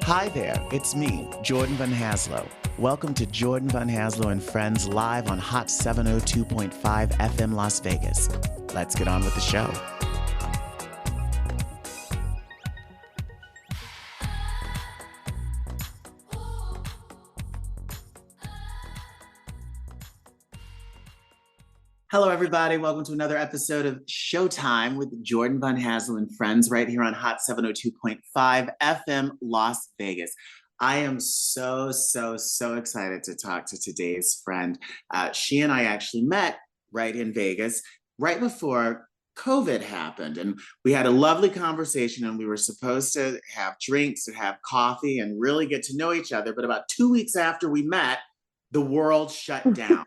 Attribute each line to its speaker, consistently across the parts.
Speaker 1: Hi there, it's me, Jordan Van Haslo. Welcome to Jordan Van Haslo and Friends live on Hot 702.5 FM Las Vegas. Let's get on with the show. Hello, everybody. Welcome to another episode of Showtime with Jordan Van Haslo and Friends right here on Hot 702.5 FM Las Vegas. I am so excited to talk to today's friend. She and I actually met right in Vegas right before COVID happened. And we had a lovely conversation, and we were supposed to have drinks and have coffee and really get to know each other. But about 2 weeks after we met, the world shut down.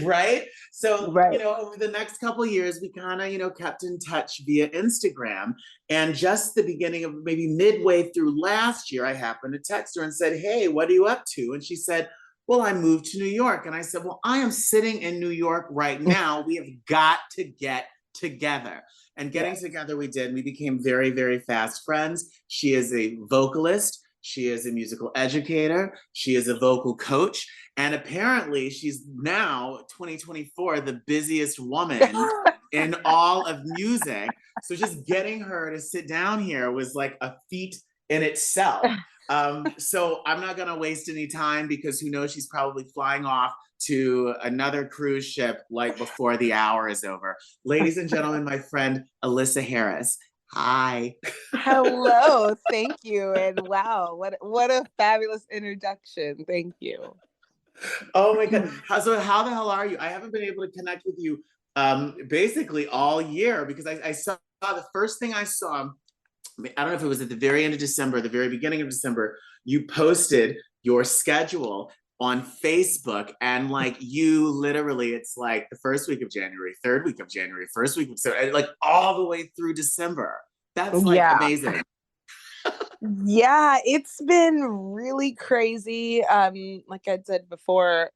Speaker 1: Right? So, over the next couple of years, we kind of, kept in touch via Instagram. And just the beginning of maybe midway through last year, I happened to text her and said, "Hey, what are you up to?" And she said, "Well, I moved to New York." And I said, "Well, I am sitting in New York right now. We have got to get together." And getting together we did. We became very, very fast friends. She is a vocalist. She is a musical educator. She is a vocal coach. And apparently she's now, 2024, the busiest woman in all of music. So just getting her to sit down here was like a feat in itself. So I'm not going to waste any time, because who knows, she's probably flying off to another cruise ship like before the hour is over. Ladies and gentlemen, my friend Alyssa Harris. Hi.
Speaker 2: Hello. Thank you. And wow, what a fabulous introduction. Thank you.
Speaker 1: Oh my God. So how the hell are you? I haven't been able to connect with you basically all year, because I saw the first thing I saw, I don't know if it was at the very end of December, the very beginning of December, you posted your schedule on Facebook, and like you literally, it's like the first week of January, third week of January, first week of December, like all the way through December. That's like amazing.
Speaker 2: Yeah, it's been really crazy. Like I said before,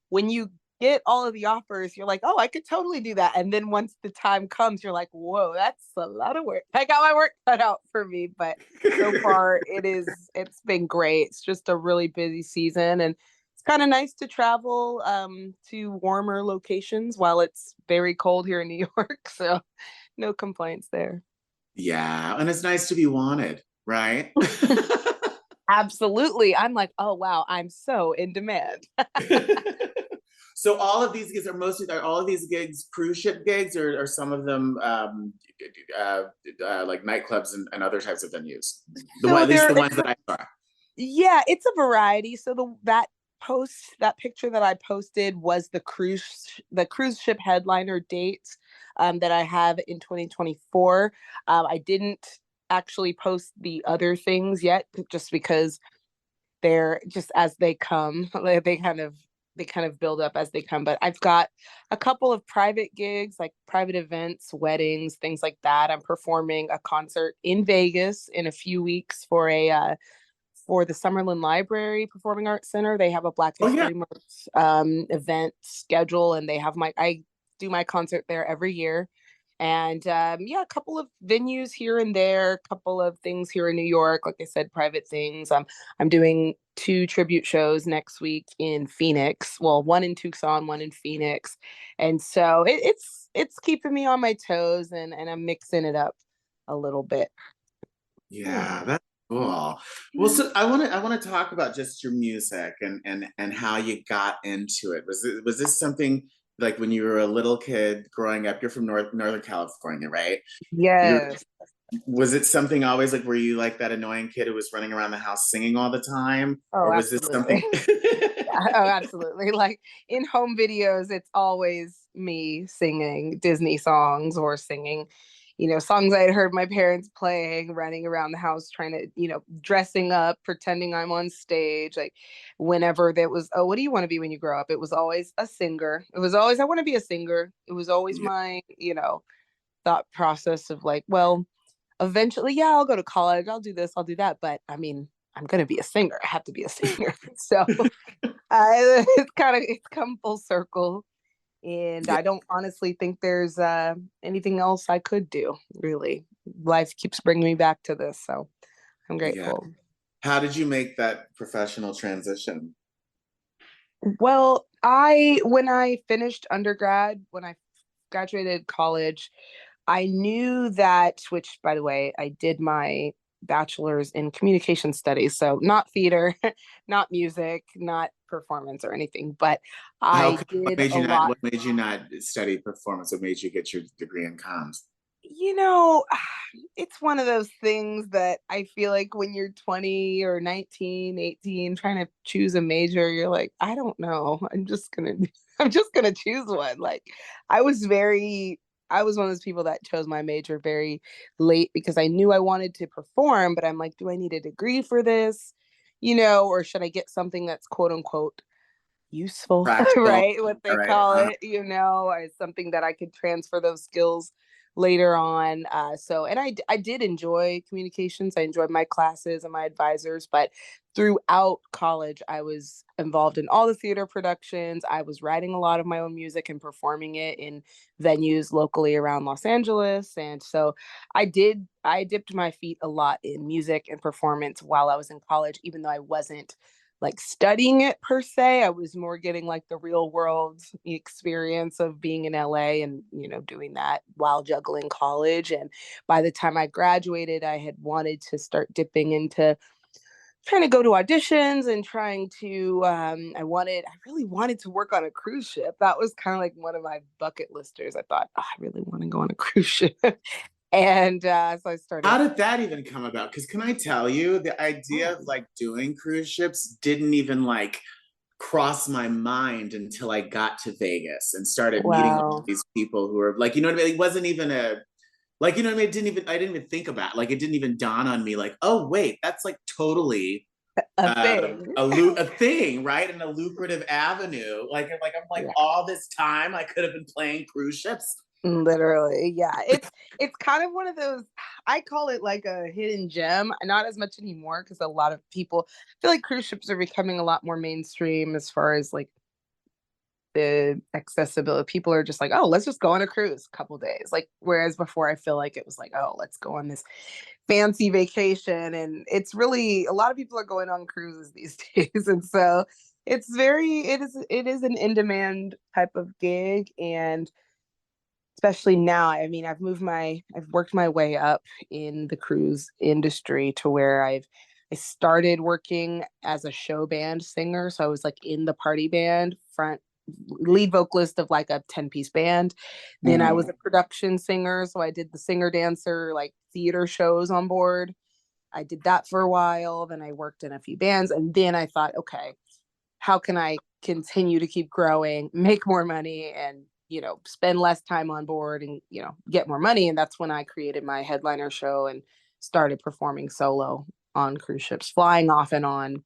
Speaker 2: when you get all of the offers, you're like, oh, I could totally do that. And then once the time comes, you're like, whoa, that's a lot of work. I got my work cut out for me, but so far it's been great. It's just a really busy season, and it's kind of nice to travel to warmer locations while it's very cold here in New York. So no complaints there.
Speaker 1: Yeah, and it's nice to be wanted, right?
Speaker 2: Absolutely. I'm like, oh wow, I'm so in demand.
Speaker 1: So all of these gigs are all of these gigs cruise ship gigs, or are some of them like nightclubs and other types of venues? At least the ones that I saw.
Speaker 2: Yeah, it's a variety. So that picture that I posted was the cruise ship headliner dates that I have in 2024. I didn't actually post the other things yet, just because they're just as they come. They kind of build up as they come. But I've got a couple of private gigs, like private events, weddings, things like that. I'm performing a concert in Vegas in a few weeks for the Summerlin Library Performing Arts Center. They have a Black History Month event schedule, and I do my concert there every year. And a couple of venues here and there, a couple of things here in New York, like I said, private things. I'm doing 2 tribute shows next week in Phoenix. Well, one in Tucson, one in Phoenix. And so it's keeping me on my toes, and I'm mixing it up a little bit.
Speaker 1: Yeah, that's cool. Well, so I want to talk about just your music and how you got into it. Was this something like when you were a little kid growing up? You're from Northern California, right?
Speaker 2: Yes.
Speaker 1: Was it something always like, were you like that annoying kid who was running around the house singing all the time?
Speaker 2: Oh,
Speaker 1: or was
Speaker 2: absolutely.
Speaker 1: This something?
Speaker 2: Oh, absolutely. Like in home videos, it's always me singing Disney songs or singing, songs I had heard my parents playing, running around the house, trying to, dressing up, pretending I'm on stage. Like whenever there was, oh, what do you want to be when you grow up? It was always a singer. It was always, I want to be a singer. It was always my, thought process of like, well, eventually, yeah, I'll go to college. I'll do this, I'll do that. But I mean, I'm going to be a singer. I have to be a singer. So it's come full circle. And I don't honestly think there's anything else I could do, really. Life keeps bringing me back to this. So I'm grateful.
Speaker 1: How did you make that professional transition?
Speaker 2: Well, when I finished undergrad, when I graduated college, I knew that, which by the way, I did my bachelor's in communication studies. So not theater, not music, not performance or anything, but
Speaker 1: How
Speaker 2: I
Speaker 1: come,
Speaker 2: did a lot.
Speaker 1: what made you not study performance? What made you get your degree in comms?
Speaker 2: You know, it's one of those things that I feel like when you're 20 or 19, 18, trying to choose a major, you're like, I don't know. I'm just gonna choose one. Like I was very I was one of those people that chose my major very late because I knew I wanted to perform, but I'm like, do I need a degree for this? Or should I get something that's quote unquote useful,
Speaker 1: Practical.
Speaker 2: right? What
Speaker 1: All
Speaker 2: they
Speaker 1: right.
Speaker 2: call it, as something that I could transfer those skills later on. And I did enjoy communications. I enjoyed my classes and my advisors, but throughout college, I was involved in all the theater productions. I was writing a lot of my own music and performing it in venues locally around Los Angeles. And so I dipped my feet a lot in music and performance while I was in college, even though I wasn't like studying it per se. I was more getting like the real world experience of being in LA and, doing that while juggling college. And by the time I graduated, I had wanted to start dipping into trying to go to auditions and trying to I really wanted to work on a cruise ship. That was kind of like one of my bucket listers. I thought, oh, I really want to go on a cruise ship. And so I
Speaker 1: How
Speaker 2: started.
Speaker 1: did that even come about? Because can I tell you, the idea of
Speaker 2: Oh,
Speaker 1: like doing cruise ships didn't even like cross my mind until I got to Vegas and started meeting all
Speaker 2: wow.
Speaker 1: these people who were like, you know what I mean? It wasn't even a like, you know what I mean? I didn't even think about it. Like it didn't even dawn on me like, oh wait, that's like totally
Speaker 2: A thing.
Speaker 1: a thing, right? And a lucrative avenue. I'm like
Speaker 2: Yeah.
Speaker 1: all this time I could have been playing cruise ships.
Speaker 2: Literally, yeah. It's kind of one of those, I call it like a hidden gem. Not as much anymore because a lot of people feel like cruise ships are becoming a lot more mainstream as far as like the accessibility. People are just like, oh, let's just go on a cruise a couple days. Like whereas before I feel like it was like, oh, let's go on this fancy vacation. And it's really a lot of people are going on cruises these days. And so it is an in-demand type of gig. And especially now, I mean, I've worked my way up in the cruise industry to where I started working as a show band singer. So I was like in the party band, front lead vocalist of like a 10-piece band. Then I was
Speaker 1: Mhm.
Speaker 2: a production singer. So I did the singer dancer, like theater shows on board. I did that for a while. Then I worked in a few bands. And then I thought, okay, how can I continue to keep growing, make more money, and spend less time on board and get more money. And that's when I created my headliner show and started performing solo on cruise ships, flying off and on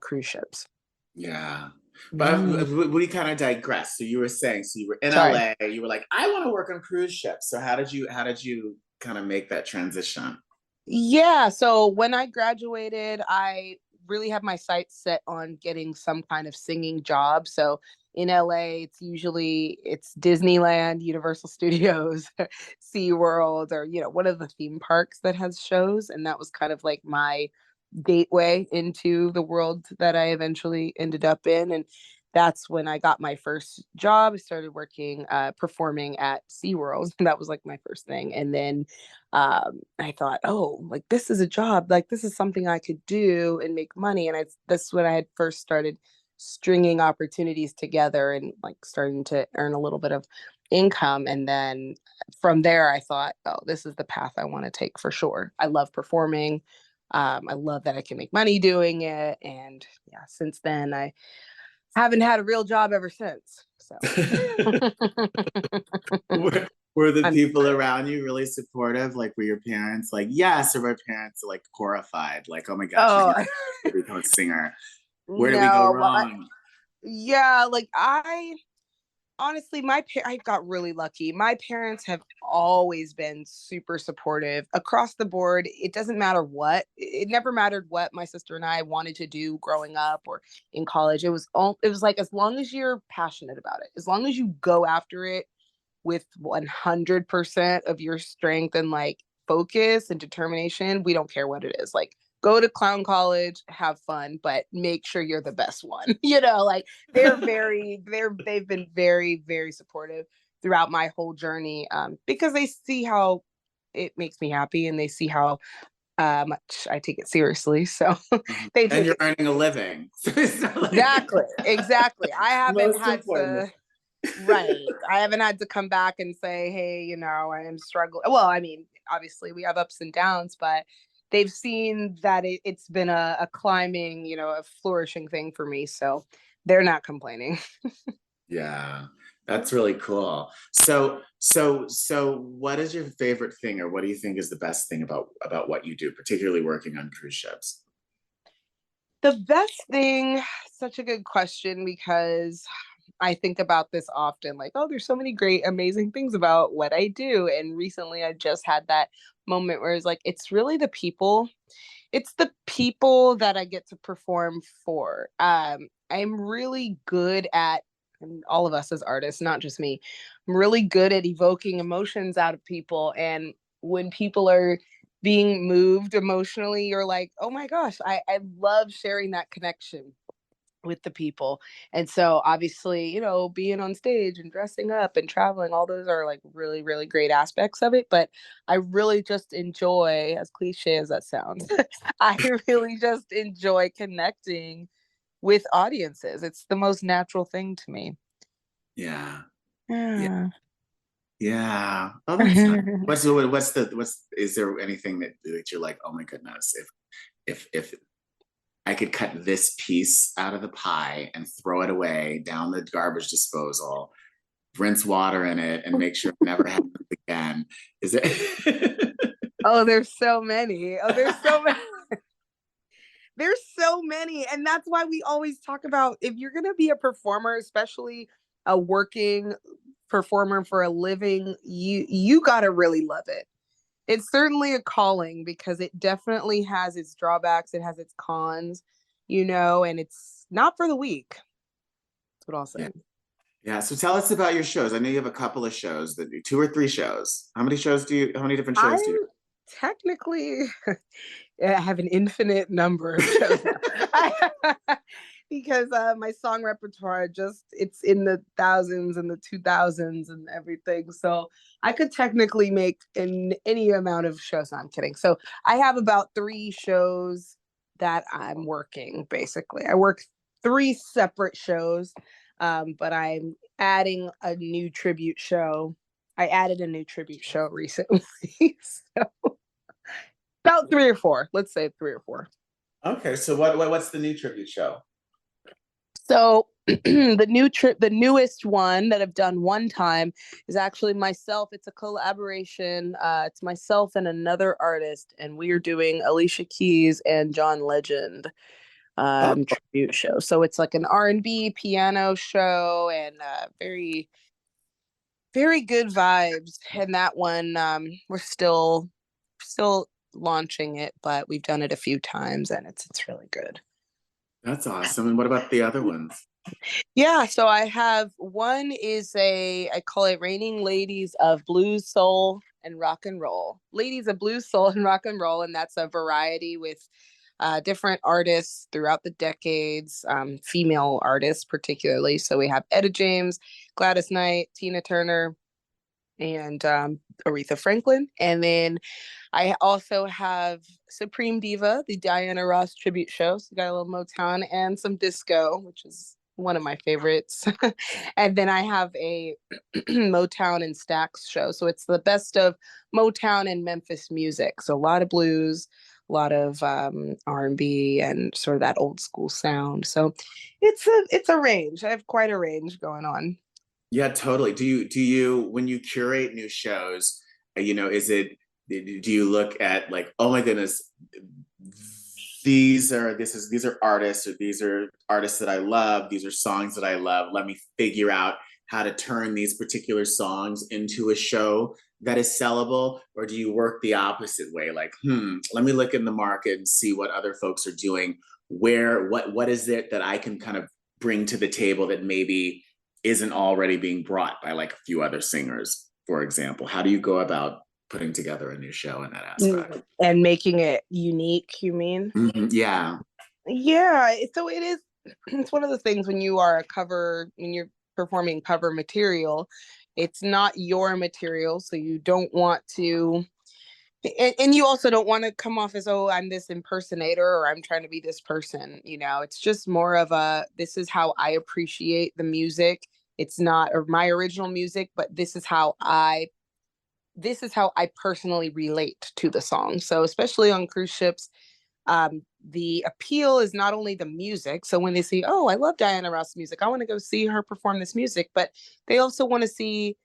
Speaker 2: cruise ships.
Speaker 1: Yeah. But
Speaker 2: Mm.
Speaker 1: we kind of digress. So you were saying, so you were in
Speaker 2: Sorry.
Speaker 1: LA, you were like, I want to work on cruise ships. So how did you kind of make that transition?
Speaker 2: Yeah, so when I graduated, I really have my sights set on getting some kind of singing job. So in LA, it's Disneyland, Universal Studios, SeaWorld, or one of the theme parks that has shows. And that was kind of like my gateway into the world that I eventually ended up in. And that's when I got my first job. I started working performing at SeaWorld. That was like my first thing. And then I thought, oh, like this is a job, like this is something I could do and make money. And that's when I had first started stringing opportunities together and like starting to earn a little bit of income. And then from there, I thought, oh, this is the path I want to take for sure. I love performing. I love that I can make money doing it. And yeah, since then, I haven't had a real job ever since. So
Speaker 1: Were the
Speaker 2: I'm
Speaker 1: people around you really supportive? Like, were your parents like, yes, or were parents like horrified? Like, oh my God, she's
Speaker 2: oh
Speaker 1: gonna become a singer. Where did we go
Speaker 2: no, well,
Speaker 1: wrong?
Speaker 2: yeah, like I honestly, I got really lucky. My parents have always been super supportive across the board. It doesn't matter what. It never mattered what my sister and I wanted to do growing up or in college. It was like as long as you're passionate about it, as long as you go after it with 100% of your strength and like focus and determination, we don't care what it is. Like go to clown college, have fun, but make sure you're the best one. Like they've been very, very supportive throughout my whole journey, because they see how it makes me happy and they see how much I take it seriously. So they
Speaker 1: and you're earning a living.
Speaker 2: Exactly. I haven't
Speaker 1: Most
Speaker 2: had
Speaker 1: important.
Speaker 2: right. I haven't had to come back and say, hey, I am struggling. Well, I mean, obviously we have ups and downs, but they've seen that it's been a climbing, a flourishing thing for me. So they're not complaining.
Speaker 1: Yeah, that's really cool. So what is your favorite thing, or what do you think is the best thing about what you do, particularly working on cruise ships?
Speaker 2: The best thing, such a good question, because I think about this often, like, oh, there's so many great, amazing things about what I do. And recently I just had that moment where it's like, it's really the people. It's the people that I get to perform for. I'm really good at, and all of us as artists, not just me, I'm really good at evoking emotions out of people. And when people are being moved emotionally, you're like, oh my gosh, I love sharing that connection with the people. And so obviously, being on stage and dressing up and traveling, all those are like really, really great aspects of it. But I really just enjoy, as cliche as that sounds, I really just enjoy connecting with audiences. It's the most natural thing to me.
Speaker 1: Yeah. Yeah.
Speaker 2: Yeah.
Speaker 1: Yeah. Oh, that's nice. Is there anything that you're like, oh my goodness, if I could cut this piece out of the pie and throw it away down the garbage disposal, rinse water in it, and make sure it never happens again. Is it?
Speaker 2: Oh, there's so many. Oh, there's so many. There's so many. And that's why we always talk about, if you're going to be a performer, especially a working performer for a living, you got to really love it. It's certainly a calling, because it definitely has its drawbacks, it has its cons, and it's not for the weak. That's what I'll say.
Speaker 1: Yeah. Yeah. So tell us about your shows. I know you have a couple of shows, 2 or 3 shows. How many different shows do you?
Speaker 2: Technically, I have an infinite number of shows now. Because my song repertoire, it's in the thousands and the 2000s and everything. So I could technically make any amount of shows. No, I'm kidding. So I have about 3 shows that I'm working. Basically, I work 3 separate shows, but I'm adding a new tribute show. I added a new tribute show recently. So about 3 or 4. Let's say 3 or 4.
Speaker 1: Okay. So what's the new tribute show?
Speaker 2: So the newest one that I've done one time is actually myself. It's a collaboration. It's myself and another artist, and we are doing Alicia Keys and John Legend tribute show. So it's like an R&B piano show, and very, very good vibes. And that one, we're still launching it, but we've done it a few times, and it's really good.
Speaker 1: That's awesome. And what about the other ones?
Speaker 2: Yeah, so I have one I call it Reigning Ladies of Blues, Soul, and Rock and Roll. Ladies of Blues, Soul, and Rock and Roll, and that's a variety with different artists throughout the decades, female artists particularly. So we have Etta James, Gladys Knight, Tina Turner, and Aretha Franklin. And then I also have Supreme Diva, the Diana Ross tribute show. So we got a little Motown and some disco, which is one of my favorites. And then I have a Motown and Stax show. So it's the best of Motown and Memphis music. So a lot of blues, a lot of R&B, and sort of that old school sound. So it's a range. I have quite a range going on.
Speaker 1: Yeah, totally. Do you when you curate new shows, do you look at like, oh my goodness, these are artists, or these are artists that I love, these are songs that I love, let me figure out how to turn these particular songs into a show that is sellable? Or do you work the opposite way, like, let me look in the market and see what other folks are doing, what is it that I can kind of bring to the table that maybe isn't already being brought by like a few other singers, for example? How do you go about putting together a new show in that aspect.
Speaker 2: And making it unique, you mean?
Speaker 1: Yeah.
Speaker 2: Yeah, so it is, it's one of the things when you're performing cover material, it's not your material, so you don't want to, and you also don't want to come off as, oh, I'm this impersonator or I'm trying to be this person. It's just more of this is how I appreciate the music. It's not my original music, but this is how I personally relate to the song. So especially on cruise ships, the appeal is not only the music. So when they see, oh, I love Diana Ross music, I want to go see her perform this music, but they also want to see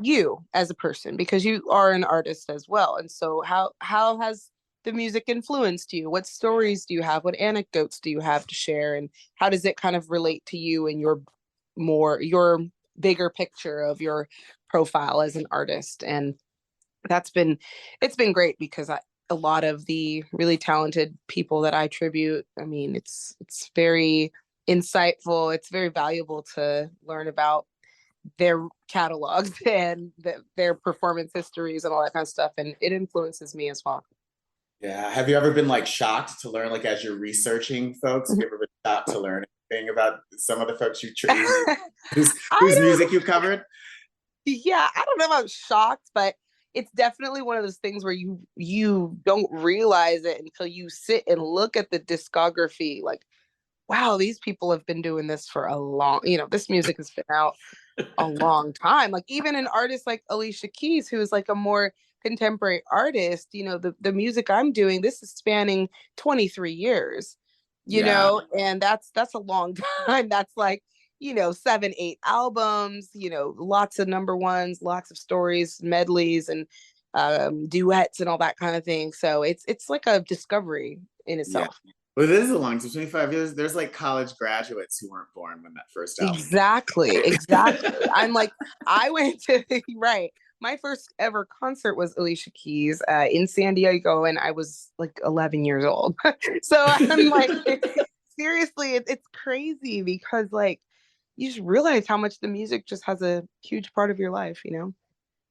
Speaker 2: you as a person because you are an artist as well. And so how has the music influenced you? What stories do you have? What anecdotes do you have to share? And how does it kind of relate to you and your bigger picture of your profile as an artist? And it's been great because a lot of the really talented people that I tribute, I mean, it's very insightful. It's very valuable to learn about their catalogs and their performance histories and all that kind of stuff. And it influences me as well.
Speaker 1: Yeah. Have you ever been like shocked to learn, like as you're researching folks, have you ever been shocked to learn anything about some of the folks whose music you covered?
Speaker 2: Yeah, I don't know if I'm shocked, but it's definitely one of those things where you don't realize it until you sit and look at the discography. Like, wow, these people have been doing this for a long, this music has been out a long time. Like even an artist like Alicia Keys, who is like a more contemporary artist, the music I'm doing, this is spanning 23 years, and that's a long time. That's like, 7, 8 albums, lots of number ones, lots of stories, medleys, and duets and all that kind of thing. So it's like a discovery in itself.
Speaker 1: Yeah. Well, this is a long time, 25 years. There's like college graduates who weren't born when that first album.
Speaker 2: Exactly. I'm like, I went to, right. My first ever concert was Alicia Keys in San Diego, and I was like 11 years old. So I'm like, seriously, it's crazy because like, you just realize how much the music just has a huge part of your life,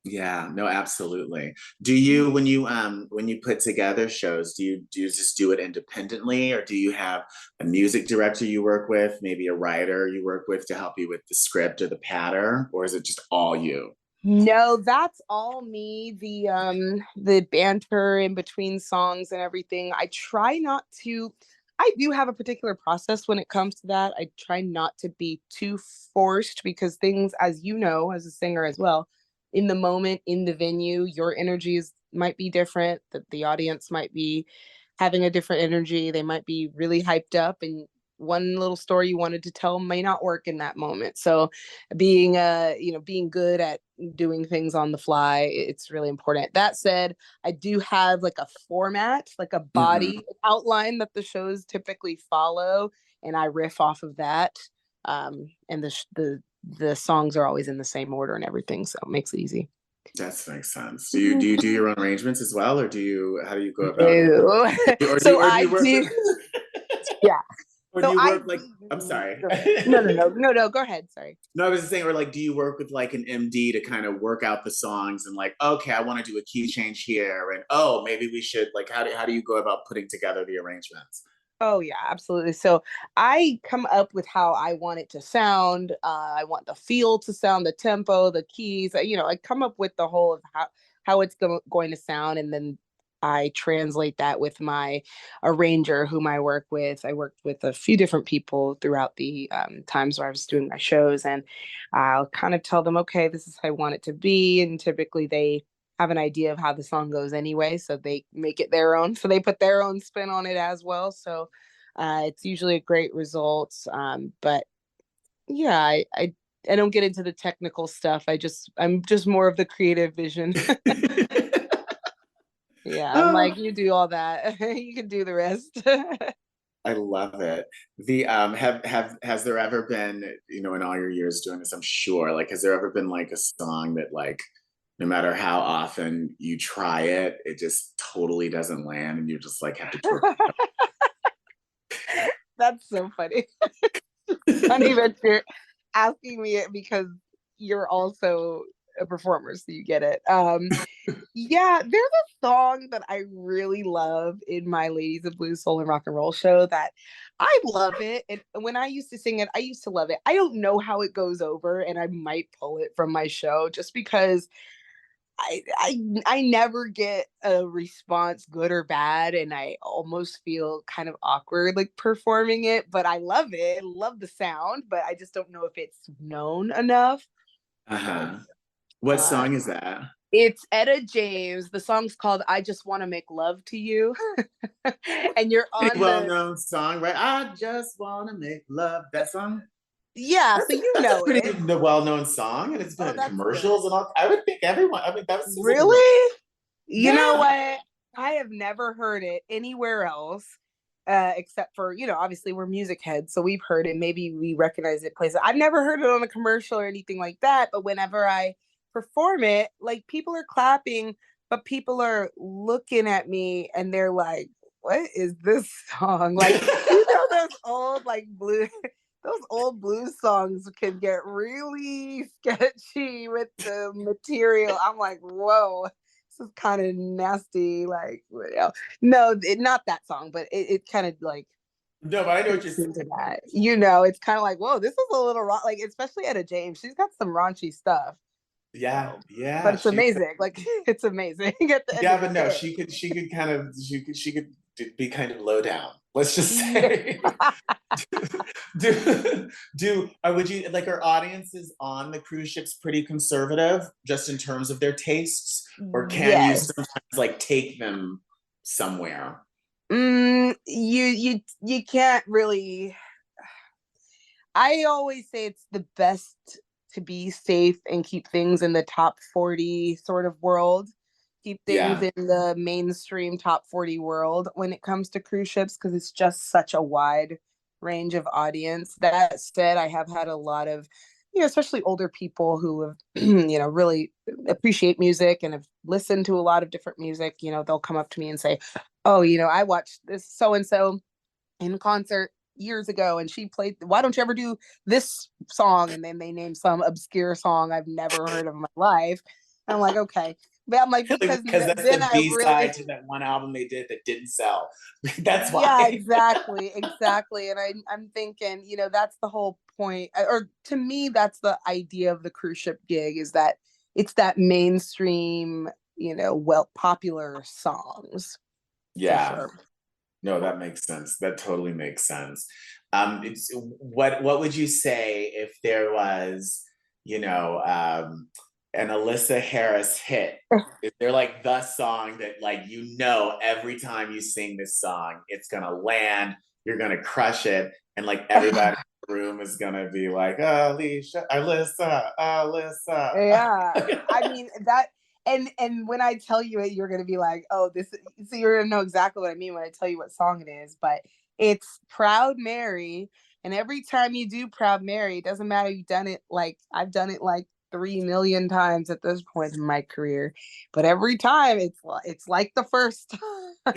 Speaker 1: Yeah, no, absolutely. Do you, when you put together shows, do you just do it independently, or do you have a music director you work with, maybe a writer you work with to help you with the script or the patter, or is it just all you?
Speaker 2: No, that's all me. The banter in between songs and everything. I do have a particular process when it comes to that. I try not to be too forced because things, as you know, as a singer as well, in the moment, in the venue, your energies might be different, that the audience might be having a different energy. They might be really hyped up, and one little story you wanted to tell may not work in that moment. So being being good at doing things on the fly, it's really important. That said, I do have like a format, like a body outline that the shows typically follow, and I riff off of that. And the songs are always in the same order and everything, so it makes it easy.
Speaker 1: That makes sense. Do you do your own arrangements as well, or how do you go about it?
Speaker 2: I do. Yeah.
Speaker 1: Or do you work like, I'm sorry.
Speaker 2: No, go ahead. Sorry.
Speaker 1: No, I was just saying, or like, do you work with like an MD to kind of work out the songs and like, okay, I want to do a key change here, and oh, maybe we should like, how do you go about putting together the arrangements?
Speaker 2: Oh yeah, absolutely. So I come up with how I want it to sound. I want the feel to sound, the tempo, the keys. I come up with the whole of how it's going to sound, and then I translate that with my arranger, whom I work with. I worked with a few different people throughout the times where I was doing my shows, and I'll kind of tell them, okay, this is how I want it to be. And typically they have an idea of how the song goes anyway, so they make it their own. So they put their own spin on it as well. So it's usually a great result. But yeah, I don't get into the technical stuff. I'm just more of the creative vision. Yeah, I'm like, you do all that. You can do the rest.
Speaker 1: I love it. Has there ever been, in all your years doing this, I'm sure, like, has there ever been like a song that like, no matter how often you try it, it just totally doesn't land, and you just like have to twerk?
Speaker 2: That's so funny. Funny that you're asking me it because you're also a performer, so you get it. Yeah, there's a song that I really love in my Ladies of Blues Soul and Rock and Roll show that I love it. And when I used to sing it, I used to love it. I don't know how it goes over, and I might pull it from my show just because I never get a response, good or bad, and I almost feel kind of awkward like performing it, but I love it. I love the sound, but I just don't know if it's known enough.
Speaker 1: Uh-huh. What
Speaker 2: Uh,
Speaker 1: song is that?
Speaker 2: it's Etta James. The song's called I Just Want to Make Love to You. And you're
Speaker 1: Pretty
Speaker 2: on the
Speaker 1: well-known song, right? I just want to make love. That song?
Speaker 2: yeah, so you
Speaker 1: That's a
Speaker 2: know
Speaker 1: pretty
Speaker 2: it.
Speaker 1: well-known song, and it's been
Speaker 2: Oh,
Speaker 1: in
Speaker 2: that's good.
Speaker 1: commercials and all. I would think everyone. I mean, that seems like a really.
Speaker 2: Really? You know
Speaker 1: Yeah.
Speaker 2: what? I have never heard it anywhere else, except for, obviously we're music heads, so we've heard it. Maybe we recognize it places. I've never heard it on a commercial or anything like that, but whenever I perform it, like people are clapping, but people are looking at me and they're like, what is this song? Like, those old like blue those old blues songs can get really sketchy with the material. I'm like, whoa, this is kind of nasty. Like, no, not that song, but it kind of like
Speaker 1: No, but I know what you're
Speaker 2: fits
Speaker 1: saying.
Speaker 2: into that. It's kind of like, whoa, this is a little like, especially Etta James. She's got some raunchy stuff.
Speaker 1: Yeah,
Speaker 2: So, but
Speaker 1: yeah.
Speaker 2: it's amazing. Like, it's amazing at the end
Speaker 1: Yeah,
Speaker 2: of the
Speaker 1: but no,
Speaker 2: day.
Speaker 1: she could be kind of low down. Let's just
Speaker 2: Yeah.
Speaker 1: say. Would you like our audiences on the cruise ships pretty conservative just in terms of their tastes, or can you
Speaker 2: Yes.
Speaker 1: sometimes like take them somewhere?
Speaker 2: You can't really. I always say it's the best to be safe and keep things in the top 40 sort of world. Keep things
Speaker 1: Yeah,
Speaker 2: in the mainstream top 40 world when it comes to cruise ships because it's just such a wide range of audience. That said, I have had a lot of, especially older people who have, really appreciate music and have listened to a lot of different music. They'll come up to me and say, oh, I watched this so and so in concert years ago and she played, why don't you ever do this song? And then they name some obscure song I've never heard of in my life. And I'm like, okay. But I'm like, because
Speaker 1: because that's
Speaker 2: then
Speaker 1: the
Speaker 2: I
Speaker 1: B
Speaker 2: really,
Speaker 1: side to that one album they did that didn't sell. That's
Speaker 2: yeah,
Speaker 1: why.
Speaker 2: exactly. And I'm thinking, that's the whole point, or to me, that's the idea of the cruise ship gig, is that it's that mainstream, well, popular songs for
Speaker 1: Yeah.
Speaker 2: sure.
Speaker 1: No, that makes sense. That totally makes sense. What would you say if there was, an Alyssa Harris hit? Is there like the song that like every time you sing this song, it's gonna land, you're gonna crush it, and like everybody in the room is gonna be like, Alicia, Alyssa, Alyssa.
Speaker 2: Yeah. I mean that, and when I tell you it, you're gonna be like, oh, so you're gonna know exactly what I mean when I tell you what song it is. But it's Proud Mary. And every time you do Proud Mary, it doesn't matter, you've done it like I've done it like 3 million times at this point in my career. But every time it's like the first time.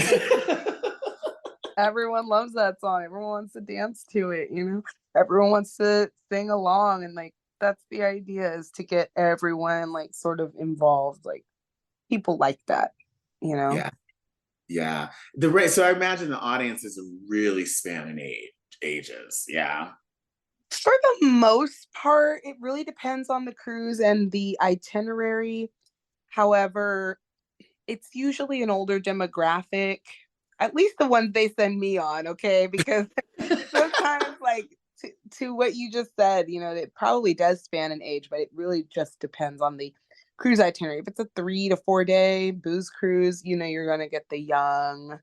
Speaker 2: Everyone loves that song. Everyone wants to dance to it. Everyone wants to sing along, and like that's the idea, is to get everyone like sort of involved. Like people like that.
Speaker 1: Yeah. Yeah. So I imagine the audience is really spanning ages. Yeah.
Speaker 2: For the most part, it really depends on the cruise and the itinerary. However, it's usually an older demographic, at least the ones they send me on, okay? Because sometimes like to what you just said, it probably does span an age, but it really just depends on the cruise itinerary. If it's a 3 to 4 day booze cruise, you're gonna get the young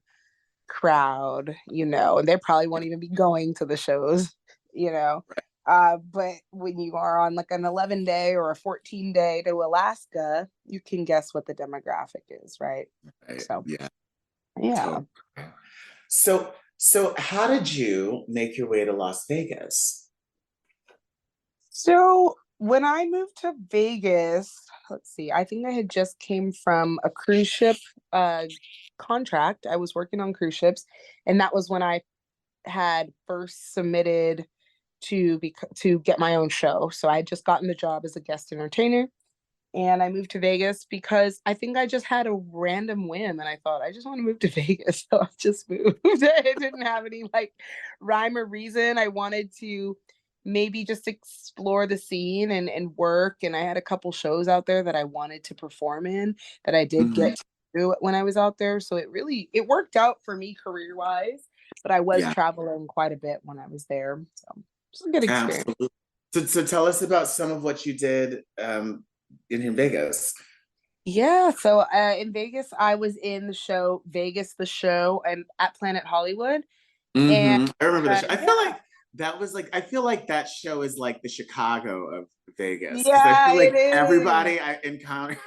Speaker 2: crowd, and they probably won't even be going to the shows, you know. But when you are on like an 11-day or a 14-day to Alaska, you can guess what the demographic is, right?
Speaker 1: Right.
Speaker 2: So
Speaker 1: Yeah.
Speaker 2: yeah.
Speaker 1: Totally. So how did you make your way to Las Vegas?
Speaker 2: So when I moved to Vegas, let's see, I think I had just came from a cruise ship contract. I was working on cruise ships, and that was when I had first submitted to get my own show. So I had just gotten the job as a guest entertainer. and I moved to Vegas because I think I just had a random whim and I thought I just want to move to Vegas. So I just moved. It didn't have any like rhyme or reason. I wanted to maybe just explore the scene and work. And I had a couple shows out there that I wanted to perform in that I did
Speaker 1: Mhm.
Speaker 2: get to do when I was out there. So it worked out for me career wise, but I was
Speaker 1: Yeah,
Speaker 2: traveling quite a bit when I was there. So it's a good experience.
Speaker 1: absolutely. So tell us about some of what you did in Vegas.
Speaker 2: Yeah, so in Vegas, I was in the show Vegas the Show and at Planet Hollywood. And
Speaker 1: I remember the show. I feel
Speaker 2: yeah,
Speaker 1: like that was like I feel like that show is like the Chicago of Vegas because I
Speaker 2: yeah,
Speaker 1: feel
Speaker 2: it
Speaker 1: like
Speaker 2: is.
Speaker 1: everybody I encountered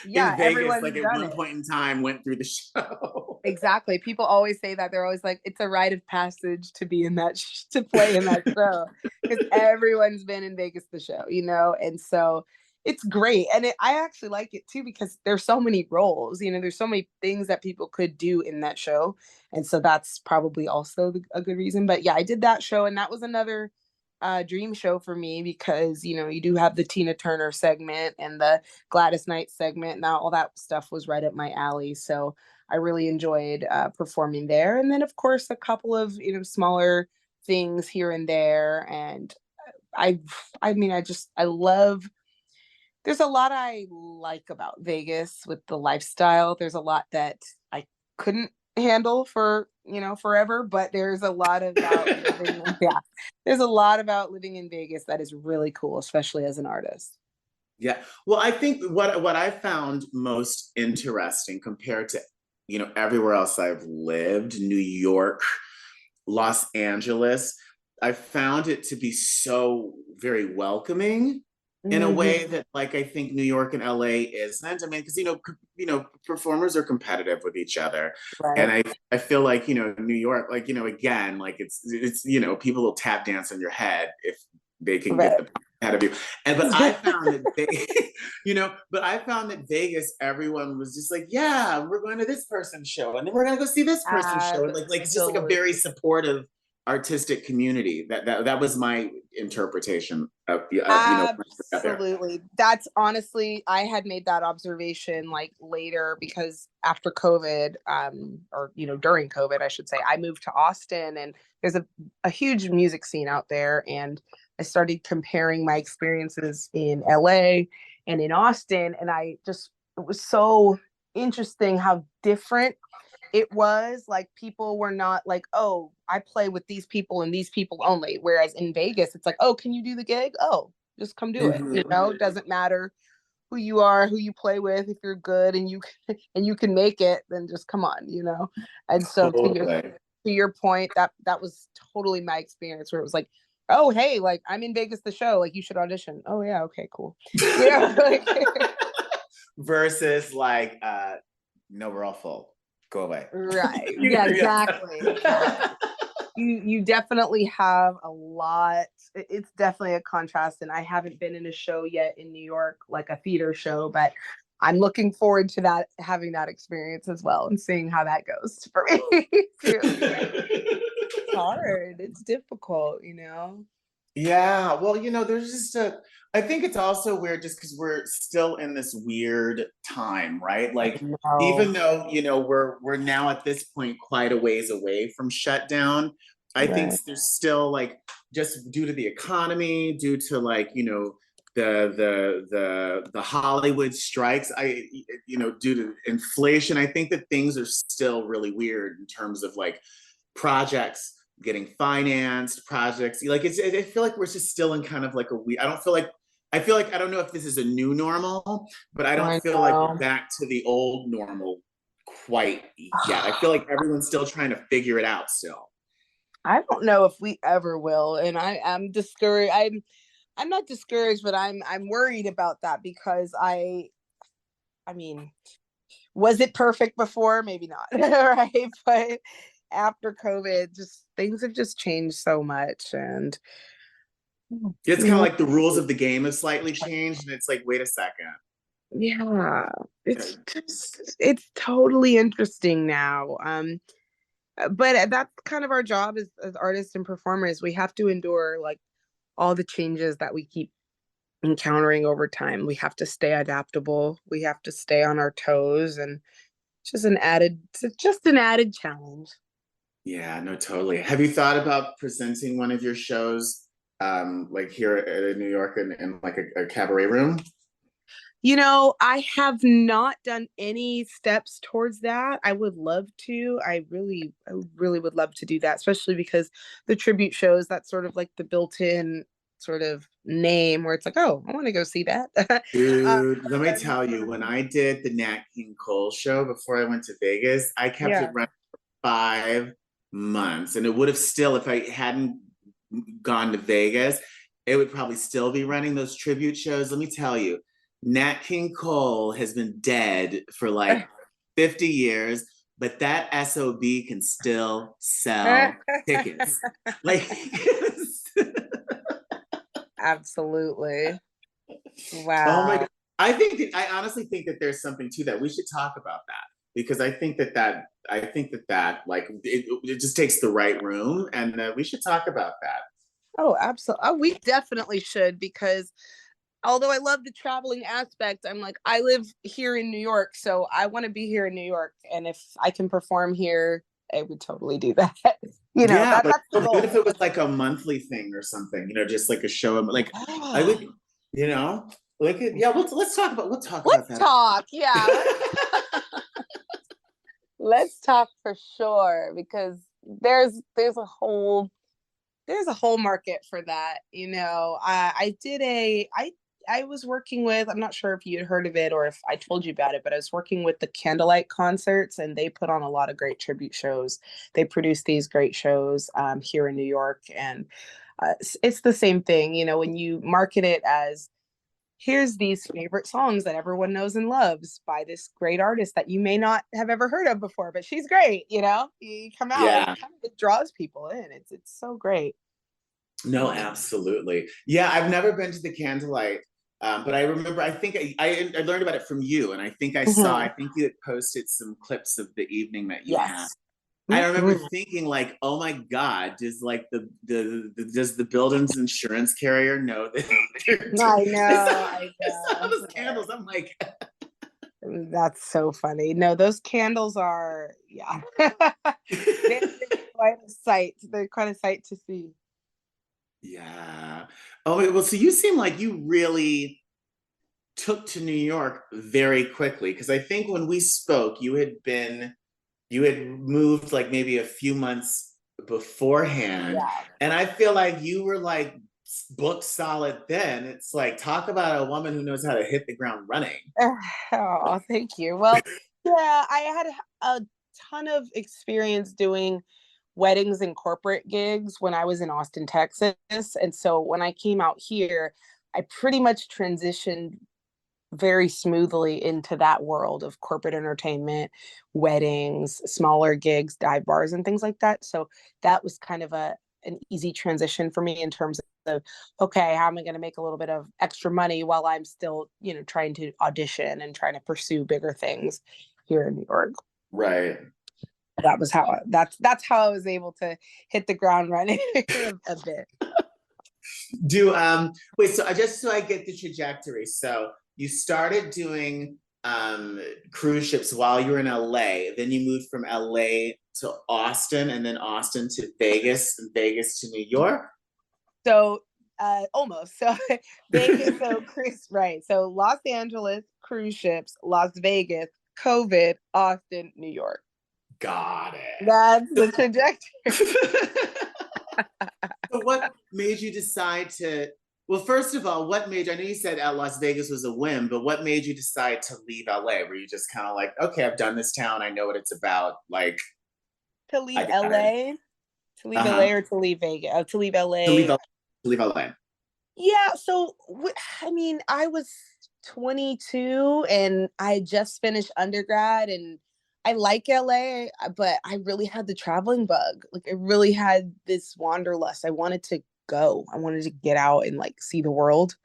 Speaker 2: Yeah,
Speaker 1: in Vegas, like
Speaker 2: everyone's
Speaker 1: at
Speaker 2: done
Speaker 1: one
Speaker 2: it.
Speaker 1: point in time, went through the show.
Speaker 2: Exactly. People always say that. They're always like, it's a rite of passage to be in that, to play in that show. Because everyone's been in Vegas the show, you know? And so it's great. And I actually like it too, because there's so many roles, you know, there's so many things that people could do in that show. And so that's probably also a good reason. But yeah, I did that show. And that was another dream show for me because, you know, you do have the Tina Turner segment and the Gladys Knight segment. Now, all that stuff was right up my alley. So, I really enjoyed performing there. And then, of course, a couple of, you know, smaller things here and there. And I, I mean, I love, there's a lot I like about Vegas with the lifestyle. There's a lot that I couldn't handle for, you know, forever, but there's a lot about living, yeah, there's a lot about living in Vegas that is really cool, especially as an artist.
Speaker 1: Yeah. Well, I think what I found most interesting compared to, everywhere else I've lived, New York, Los Angeles, I found it to be so very welcoming in a
Speaker 2: Mm-hmm.
Speaker 1: way that like I think New York and LA isn't. I mean, because performers are competitive with each other. And
Speaker 2: Right.
Speaker 1: I feel like, New York, like, again, like it's people will tap dance on your head if they can get
Speaker 2: Right.
Speaker 1: the ahead of you. And but I found that they, but I found that Vegas, everyone was just like, yeah, we're going to this person's show, and then we're gonna go see this person's show. And like it's just like a
Speaker 2: Absolutely.
Speaker 1: very supportive artistic community. That was my interpretation of out there.
Speaker 2: Absolutely. That's honestly, I had made that observation like later because after COVID, or you know, during COVID, I should say, I moved to Austin and there's a huge music scene out there. And I started comparing my experiences in LA and in Austin. And it was so interesting how different it was. Like people were not like, oh, I play with these people and these people only. Whereas in Vegas, it's like, oh, can you do the gig? Oh, just come do it. You
Speaker 1: Mhm.
Speaker 2: know, it doesn't matter who you are, who you play with. If you're good and you can, and you can make it, then just come on, you know. And so
Speaker 1: Totally.
Speaker 2: to your point, that was totally my experience where it was like, oh, hey, like I'm in Vegas the show, like you should audition. Oh yeah, okay, cool. You know, like
Speaker 1: Versus like, no, we're all full. Go away.
Speaker 2: right. Yeah, exactly. Exactly. You definitely have a lot. It's definitely a contrast, and I haven't been in a show yet in New York, like a theater show, but I'm looking forward to that, having that experience as well, and seeing how that goes for me too. It's hard. It's difficult, you know.
Speaker 1: Yeah, well, there's just I think it's also weird just because we're still in this weird time, right? Like,
Speaker 2: No.
Speaker 1: even though, we're now at this point quite a ways away from shutdown, I think
Speaker 2: Right.
Speaker 1: there's still like just due to the economy, due to like, the Hollywood strikes, due to inflation, I think that things are still really weird in terms of like projects getting financed, projects like I feel like we're just still in kind of like a we. I feel like I don't know if this is a new normal, but I don't
Speaker 2: I
Speaker 1: feel like we're
Speaker 2: know.
Speaker 1: back to the old normal quite yet. I feel like everyone's still trying to figure it out still.
Speaker 2: I don't know if we ever will, and I'm discouraged. I'm not discouraged, but I'm worried about that because I mean, was it perfect before? Maybe not, right? But after COVID, just things have just changed so much, and
Speaker 1: It's kind of
Speaker 2: yeah,
Speaker 1: like the rules of the game have slightly changed, and it's like, wait a second.
Speaker 2: yeah, it's totally interesting now. But that's kind of our job as artists and performers. We have to endure like all the changes that we keep encountering over time. We have to stay adaptable. We have to stay on our toes, and it's just an added challenge.
Speaker 1: Yeah, no, totally. Have you thought about presenting one of your shows, like here at New York in like a cabaret room?
Speaker 2: I have not done any steps towards that. I would love to. I really would love to do that, especially because the tribute shows, that's sort of like the built-in sort of name where it's like, oh, I want to go see that.
Speaker 1: Dude, let me
Speaker 2: And
Speaker 1: tell you, when I did the Nat King Cole show before I went to Vegas, I kept
Speaker 2: yeah.
Speaker 1: it running for 5 months. And it would have still, if I hadn't gone to Vegas, it would probably still be running those tribute shows. Let me tell you, Nat King Cole has been dead for like 50 years, but that SOB can still sell tickets. Like,
Speaker 2: Absolutely.
Speaker 1: oh my
Speaker 2: Wow.
Speaker 1: God. I honestly think that there's something to that. We should talk about that because I think that like it just takes the right room, and we should talk about that.
Speaker 2: Oh, absolutely. Oh, we definitely should, because although I love the traveling aspect, I'm like, I live here in New York, so I want to be here in New York. And if I can perform here, I would totally do that.
Speaker 1: Yeah, like
Speaker 2: That's the
Speaker 1: even if
Speaker 2: goal.
Speaker 1: it was like a monthly thing or something, just like a show. Like I
Speaker 2: Yeah.
Speaker 1: would, you know, like yeah. We'll talk about
Speaker 2: Let's
Speaker 1: that.
Speaker 2: talk. Yeah. Let's talk for sure, because there's a whole market for that. I was working with, I'm not sure if you had heard of it or if I told you about it, but I was working with the Candlelight Concerts, and they put on a lot of great tribute shows. They produce these great shows here in New York. And it's the same thing, when you market it as, here's these favorite songs that everyone knows and loves by this great artist that you may not have ever heard of before, but she's great. You come out,
Speaker 1: Yeah.
Speaker 2: it draws people in. It's so great.
Speaker 1: No, absolutely. Yeah, I've never been to the Candlelight, but I remember. I think I learned about it from you, and I think I saw.
Speaker 2: Mm-hmm.
Speaker 1: I think you had posted some clips of the evening that you had.
Speaker 2: Yes.
Speaker 1: I remember
Speaker 2: Mm-hmm.
Speaker 1: thinking, like, oh my God, does like does the building's insurance carrier know that they're
Speaker 2: I know,
Speaker 1: I
Speaker 2: I
Speaker 1: saw
Speaker 2: know.
Speaker 1: those candles. I'm like,
Speaker 2: That's so funny. No, those candles are, yeah. They're quite a sight. They're quite a sight to see.
Speaker 1: yeah. Oh, well, so you seem like you really took to New York very quickly because I think when we spoke, you had moved like maybe a few months beforehand,
Speaker 2: Yeah.
Speaker 1: and I feel like you were like booked solid then. It's like talk about a woman who knows how to hit the ground running.
Speaker 2: Oh, thank you. Well, yeah, I had a ton of experience doing weddings and corporate gigs when I was in Austin, Texas. And so when I came out here, I pretty much transitioned very smoothly into that world of corporate entertainment, weddings, smaller gigs, dive bars, and things like that. So that was kind of an easy transition for me in terms of, okay, how am I going to make a little bit of extra money while I'm still, trying to audition and trying to pursue bigger things here in New York.
Speaker 1: Right.
Speaker 2: That's how I was able to hit the ground running a bit.
Speaker 1: Do wait, so I get the trajectory. So you started doing cruise ships while you were in LA, then you moved from LA to Austin, and then Austin to Vegas, and Vegas to New York.
Speaker 2: So almost. So Vegas, so cruise, right. So Los Angeles, cruise ships, Las Vegas, COVID, Austin, New York.
Speaker 1: Got it.
Speaker 2: That's the trajectory.
Speaker 1: So what made you decide to, well, first of all, what made, I know you said Las Vegas was a whim, but what made you decide to leave LA? Were you just kind of like, okay, I've done this town, I know what it's about, like
Speaker 2: To leave
Speaker 1: I got it.
Speaker 2: LA? To leave LA or to leave Vegas? To leave LA.
Speaker 1: To leave LA.
Speaker 2: Yeah, so I mean, I was 22 and I just finished undergrad, and I like LA, but I really had the traveling bug. Like I really had this wanderlust. I wanted to go. I wanted to get out and like see the world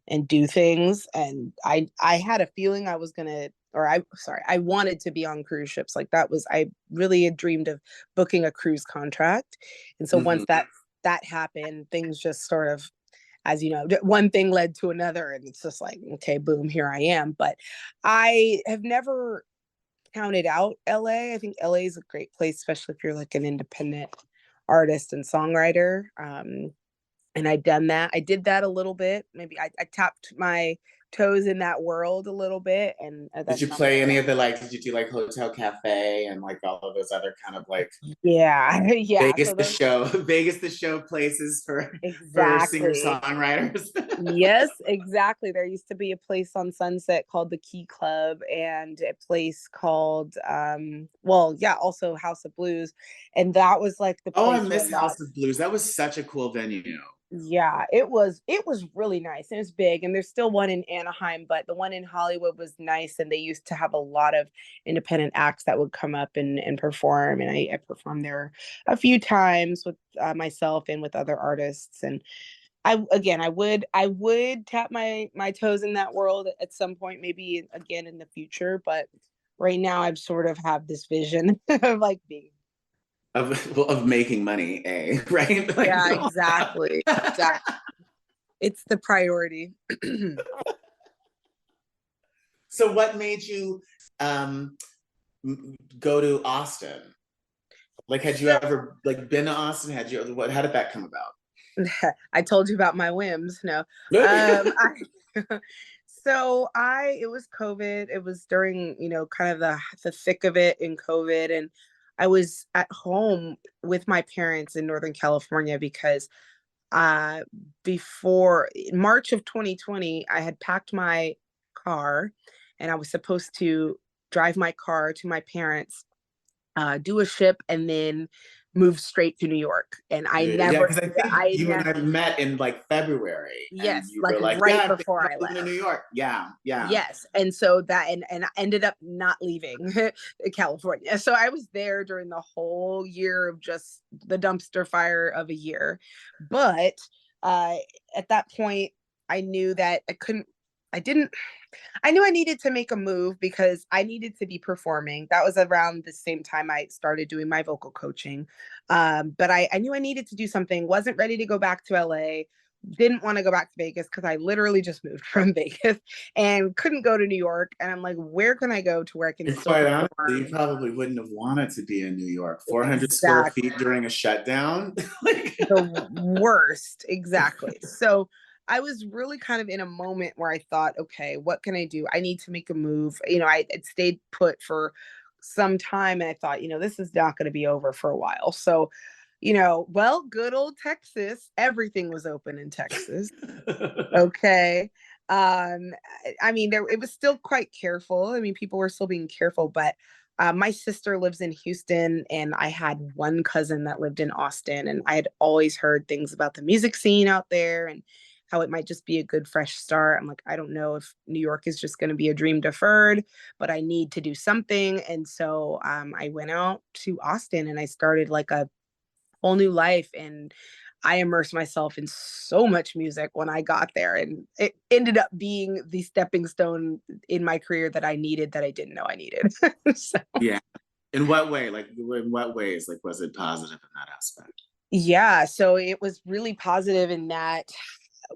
Speaker 2: and do things. And I had a feeling I was gonna, I wanted to be on cruise ships. Like I really had dreamed of booking a cruise contract. And so once that happened, things just sort of as you know, one thing led to another, and it's just like, okay, boom, here I am. But I have never counted out LA. I think LA is a great place, especially if you're like an independent artist and songwriter. And I'd done that. I did that a little bit. Maybe I tapped my toes in that world a little bit. And
Speaker 1: Did
Speaker 2: that's
Speaker 1: you
Speaker 2: not,
Speaker 1: play any of the like? Did you do like Hotel Cafe and like all of those other kind of like
Speaker 2: yeah, yeah.
Speaker 1: Vegas
Speaker 2: So
Speaker 1: the
Speaker 2: those,
Speaker 1: show, Vegas the show places for singer
Speaker 2: exactly.
Speaker 1: songwriters?
Speaker 2: Yes, exactly. There used to be a place on Sunset called the Key Club, and a place called well, yeah, also House of Blues. And that was like the
Speaker 1: Oh, I
Speaker 2: place where a
Speaker 1: miss
Speaker 2: lot,
Speaker 1: House of Blues. That was such a cool venue.
Speaker 2: yeah, it was really nice. It was big, and there's still one in Anaheim, but the one in Hollywood was nice, and they used to have a lot of independent acts that would come up and perform, and I performed there a few times with myself and with other artists. And I would tap my toes in that world at some point, maybe again in the future, but right now I've sort of have this vision of like being.
Speaker 1: Of making money, right? Like,
Speaker 2: Yeah, exactly. Exactly. It's the priority.
Speaker 1: so what made you go to Austin? Like, had you
Speaker 2: So
Speaker 1: ever like been to Austin? Had you what how did that come about?
Speaker 2: I told you about my whims. No. I so I it was COVID. It was during, kind of the thick of it in COVID, and I was at home with my parents in Northern California because uh before March of 2020, I had packed my car and I was supposed to drive my car to my parents, do a ship, and then move straight to New York. And I
Speaker 1: Yeah,
Speaker 2: never,
Speaker 1: because I think
Speaker 2: I
Speaker 1: you and
Speaker 2: ne-
Speaker 1: I met in like February, and
Speaker 2: yes,
Speaker 1: you
Speaker 2: like
Speaker 1: were like, "Yeah,
Speaker 2: right
Speaker 1: I'm thinking
Speaker 2: before
Speaker 1: about
Speaker 2: I
Speaker 1: moving to New
Speaker 2: left.
Speaker 1: York." Yeah, yeah.
Speaker 2: Yes. And so that, and I ended up not leaving California. So I was there during the whole year of just the dumpster fire of a year. But uh, at that point, I knew that I didn't, I knew I needed to make a move because I needed to be performing. That was around the same time I started doing my vocal coaching. But I knew I needed to do something, wasn't ready to go back to LA, didn't want to go back to Vegas because I literally just moved from Vegas and couldn't go to New York. And I'm like, where can I go to where I can
Speaker 1: And
Speaker 2: still
Speaker 1: quite honestly, you
Speaker 2: perform?
Speaker 1: probably wouldn't have wanted to be in New York. 400 square feet
Speaker 2: Exactly.
Speaker 1: during a shutdown. Like,
Speaker 2: The worst. Exactly. So I was really kind of in a moment where I thought, okay, what can I do? I need to make a move. I had stayed put for some time, and I thought, this is not going to be over for a while. So, well, good old Texas, everything was open in Texas. Okay. I mean, it was still quite careful. I mean, people were still being careful, but my sister lives in Houston, and I had one cousin that lived in Austin, and I had always heard things about the music scene out there and how it might just be a good fresh start. I'm like, I don't know if New York is just going to be a dream deferred, but I need to do something. And so I went out to Austin and I started like a whole new life. And I immersed myself in so much music when I got there. And it ended up being the stepping stone in my career that I needed, that I didn't know I needed. So,
Speaker 1: yeah. In what way? Like, in what ways? Like, was it positive in that aspect?
Speaker 2: yeah. So it was really positive in that,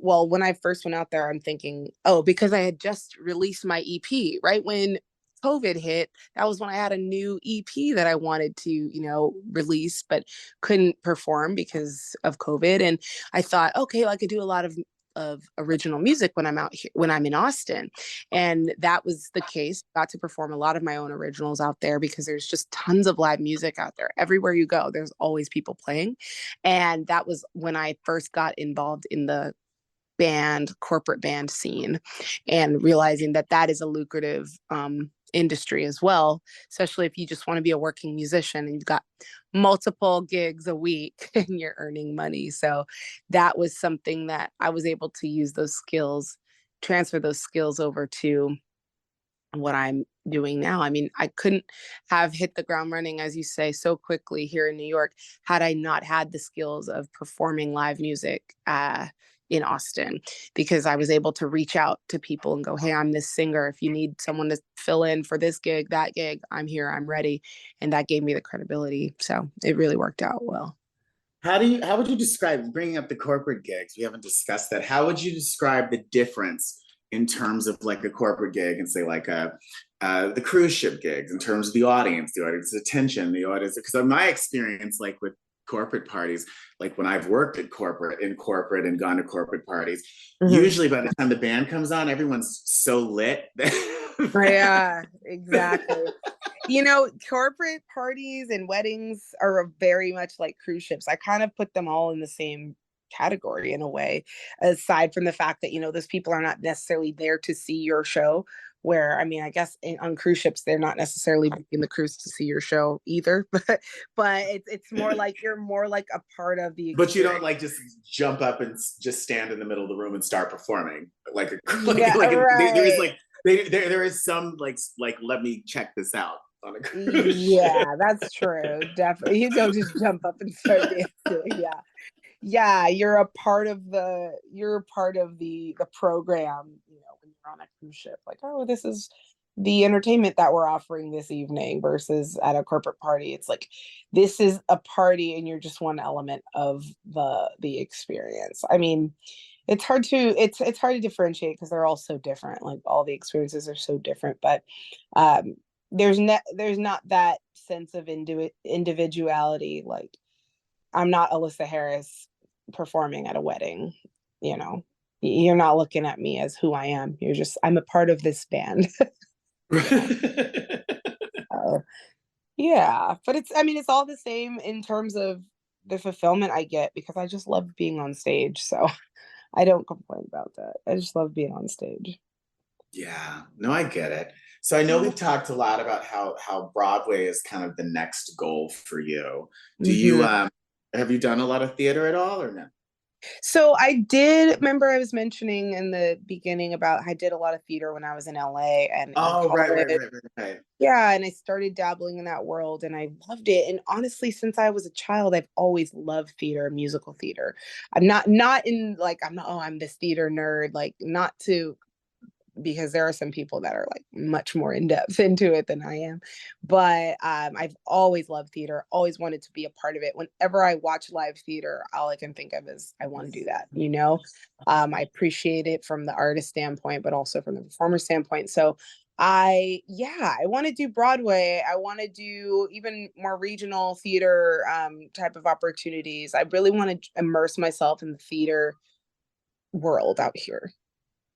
Speaker 2: well, when I first went out there, I'm thinking, oh, because I had just released my EP right when COVID hit. That was when I had a new EP that I wanted to, release, but couldn't perform because of COVID. And I thought, okay, well, I could do a lot of original music when I'm out here, when I'm in Austin. And that was the case. Got to perform a lot of my own originals out there because there's just tons of live music out there. Everywhere you go, there's always people playing. And that was when I first got involved in the corporate band scene, and realizing that that is a lucrative industry as well, especially if you just want to be a working musician and you've got multiple gigs a week and you're earning money. So that was something that I was able to use those skills, transfer those skills over to what I'm doing now. I mean, I couldn't have hit the ground running, as you say, so quickly here in New York had I not had the skills of performing live music in Austin, because I was able to reach out to people and go, hey, I'm this singer. If you need someone to fill in for this gig, that gig, I'm here, I'm ready. And that gave me the credibility. So it really worked out well.
Speaker 1: how would you describe bringing up the corporate gigs? We haven't discussed that. How would you describe the difference in terms of like a corporate gig and say like the cruise ship gigs in terms of the audience attention, the audience? Because in my experience, like with corporate parties, like when I've worked at corporate and gone to corporate parties, usually by the time the band comes on, everyone's so lit.
Speaker 2: Yeah, exactly. Corporate parties and weddings are very much like cruise ships. I kind of put them all in the same category in a way, aside from the fact that, those people are not necessarily there to see your show. Where, I mean, I guess on cruise ships, they're not necessarily booking the cruise to see your show either, but it's more like you're more like a part of the experience.
Speaker 1: But you don't like just jump up and just stand in the middle of the room and start performing like
Speaker 2: yeah, right.
Speaker 1: there is like there is some like let me check this out on a cruise
Speaker 2: yeah
Speaker 1: ship.
Speaker 2: That's true, definitely. You don't just jump up and start dancing. Yeah, you're a part of the program, when you're on a cruise ship, like, oh, this is the entertainment that we're offering this evening, versus at a corporate party, it's like this is a party and you're just one element of the experience. I mean, it's hard to differentiate because they're all so different. Like, all the experiences are so different, but there's not that sense of individuality. Like, I'm not Alyssa Harris performing at a wedding. You're not looking at me as who I am. I'm a part of this band. Yeah, but it's all the same in terms of the fulfillment I get, because I just love being on stage. So I don't complain about that. I just love being on stage.
Speaker 1: Yeah, no, I get it. So I know we've talked a lot about how Broadway is kind of the next goal for you. Do you have you done a lot of theater at all or no?
Speaker 2: So I did remember I was mentioning in the beginning about I did a lot of theater when I was in LA and
Speaker 1: Oh, right.
Speaker 2: Yeah, and I started dabbling in that world and I loved it. And honestly, since I was a child, I've always loved theater, musical theater. I'm not in like I'm this theater nerd, like, not to, because there are some people that are like much more in depth into it than I am. But I've always loved theater, always wanted to be a part of it. Whenever I watch live theater, all I can think of is I want to do that. I appreciate it from the artist standpoint, but also from the performer standpoint. So I want to do Broadway. I want to do even more regional theater type of opportunities. I really want to immerse myself in the theater world out here.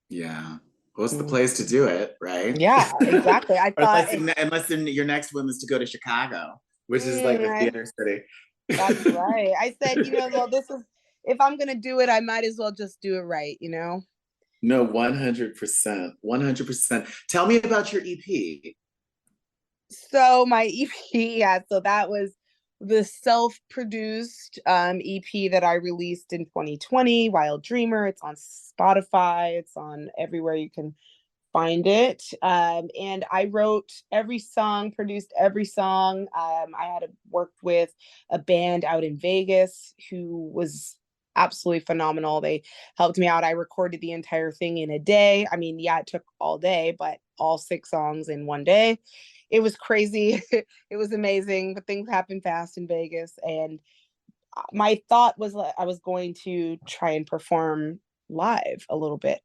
Speaker 1: Yeah. What's the place to do it, right?
Speaker 2: Yeah, exactly. I thought
Speaker 1: unless your next one is to go to Chicago, which is like the theater city.
Speaker 2: That's right. I said, well, if I'm gonna do it, I might as well just do it right,
Speaker 1: No, 100%. 100%. Tell me about your EP.
Speaker 2: So my EP, so that was the self-produced EP that I released in 2020, Wild Dreamer. It's on Spotify. It's on everywhere you can find it. And I wrote every song, produced every song. I had worked with a band out in Vegas who was absolutely phenomenal. They helped me out. I recorded the entire thing in a day. I mean, yeah, it took all day, but all 6 songs in one day. It was crazy. It was amazing, but things happen fast in Vegas. And my thought was I was going to try and perform live a little bit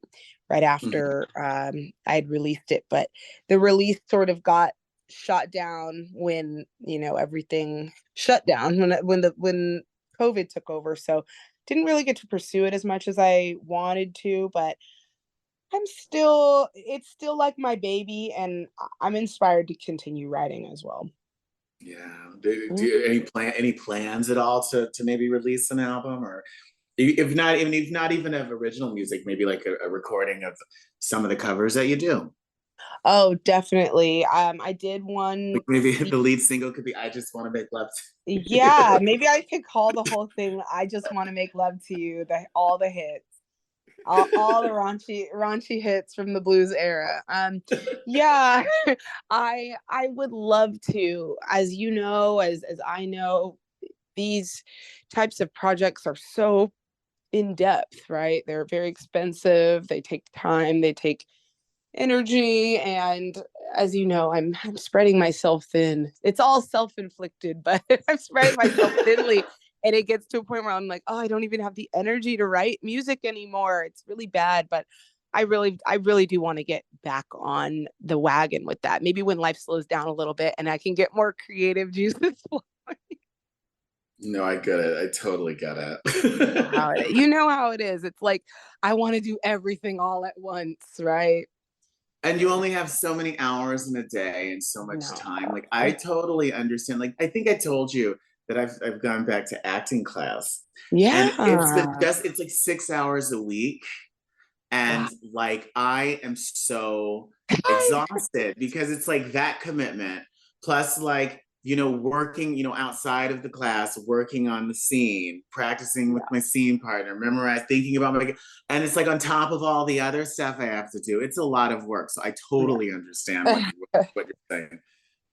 Speaker 2: right after I had released it, but the release sort of got shot down when everything shut down when COVID took over. So didn't really get to pursue it as much as I wanted to, but it's still like my baby, and I'm inspired to continue writing as well.
Speaker 1: Yeah. Do you, any plans at all to maybe release an album, or if not even of original music, maybe like a recording of some of the covers that you do?
Speaker 2: Oh, definitely. I did one.
Speaker 1: Like maybe the lead single could be "I Just Want to Make Love to You."
Speaker 2: Yeah, maybe I could call the whole thing "I Just Want to Make Love to You." All the hits. All the raunchy hits from the blues era. Yeah, I would love to, as as I know, these types of projects are so in depth, right? They're very expensive. They take time. They take energy, and as you know, I'm spreading myself thin. It's all self-inflicted, but I'm spreading myself thinly. And it gets to a point where I'm like, oh, I don't even have the energy to write music anymore. It's really bad. But I really do want to get back on the wagon with that. Maybe when life slows down a little bit and I can get more creative juices flowing.
Speaker 1: No, I get it. I totally get
Speaker 2: You know how it is. It's like I want to do everything all at once, right?
Speaker 1: And you only have so many hours in a day and so much time. Like I totally understand. Like I think I told you that I've gone back to acting class.
Speaker 2: Yeah.
Speaker 1: And it's like 6 hours a week. And like I am so exhausted because it's like that commitment plus like working, outside of the class, working on the scene, practicing with my scene partner, memorize, thinking about and it's like on top of all the other stuff I have to do. It's a lot of work. So I totally understand what you're saying.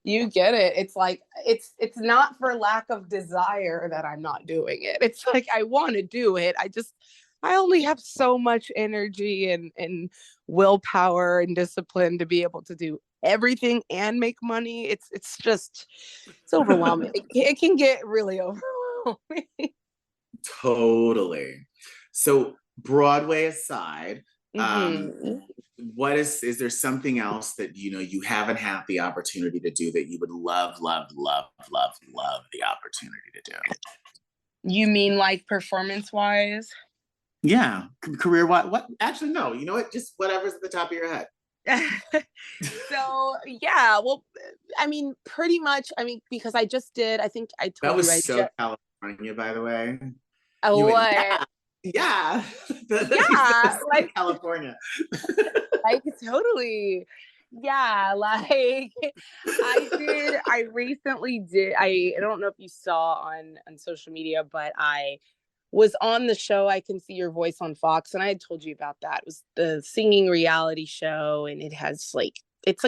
Speaker 2: You get it. It's like, it's not for lack of desire that I'm not doing it. It's like, I want to do it. I only have so much energy and willpower and discipline to be able to do everything and make money. It's overwhelming. It can get really overwhelming.
Speaker 1: Totally. So Broadway aside, what is there something else that you haven't had the opportunity to do that you would love the opportunity to do?
Speaker 2: You mean like performance wise?
Speaker 1: Yeah, career wise. What? Actually, no. You know what? Just whatever's at the top of your head.
Speaker 2: So yeah, well, I mean, pretty much. I mean, because I just did. I think I told you.
Speaker 1: That was so California, by the way.
Speaker 2: Oh, what?
Speaker 1: Yeah.
Speaker 2: Yeah, like
Speaker 1: California.
Speaker 2: like totally. Yeah, like I recently did. I don't know if you saw on social media, but I was on the show I Can See Your Voice on Fox, and I had told you about that. It was the singing reality show, and it's like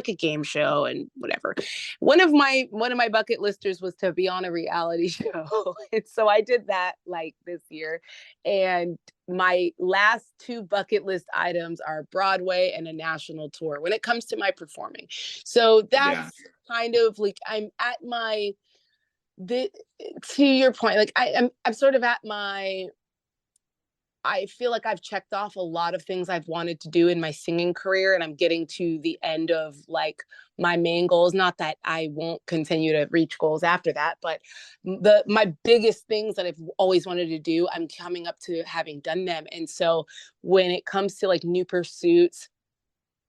Speaker 2: a game show and whatever. One of my bucket listers was to be on a reality show. And so I did that like this year. And my last 2 bucket list items are Broadway and a national tour when it comes to my performing. So that's kind of like I'm at my to your point, like I'm sort of at my, I feel like I've checked off a lot of things I've wanted to do in my singing career, and I'm getting to the end of like my main goals. Not that I won't continue to reach goals after that, but my biggest things that I've always wanted to do, I'm coming up to having done them. And so when it comes to like new pursuits,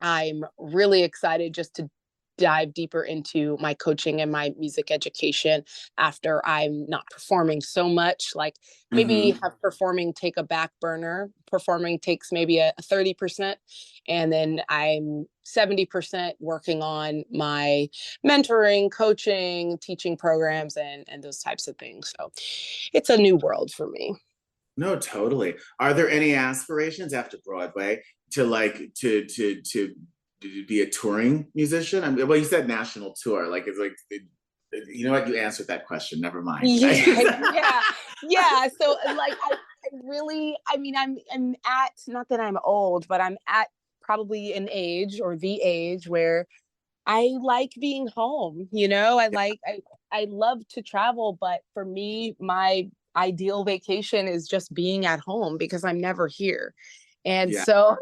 Speaker 2: I'm really excited just to dive deeper into my coaching and my music education after I'm not performing so much. Like maybe have performing take a back burner. Performing takes maybe a 30%. And then I'm 70% working on my mentoring, coaching, teaching programs, and those types of things. So it's a new world for me.
Speaker 1: No, totally. Are there any aspirations after Broadway to be a touring musician? I mean, well, you said national tour. Like, it's like, you know what? You answered that question. Never mind.
Speaker 2: Yeah. So like, I'm at, not that I'm old, but I'm at probably an age or the age where I like being home. I love to travel, but for me, my ideal vacation is just being at home because I'm never here. And so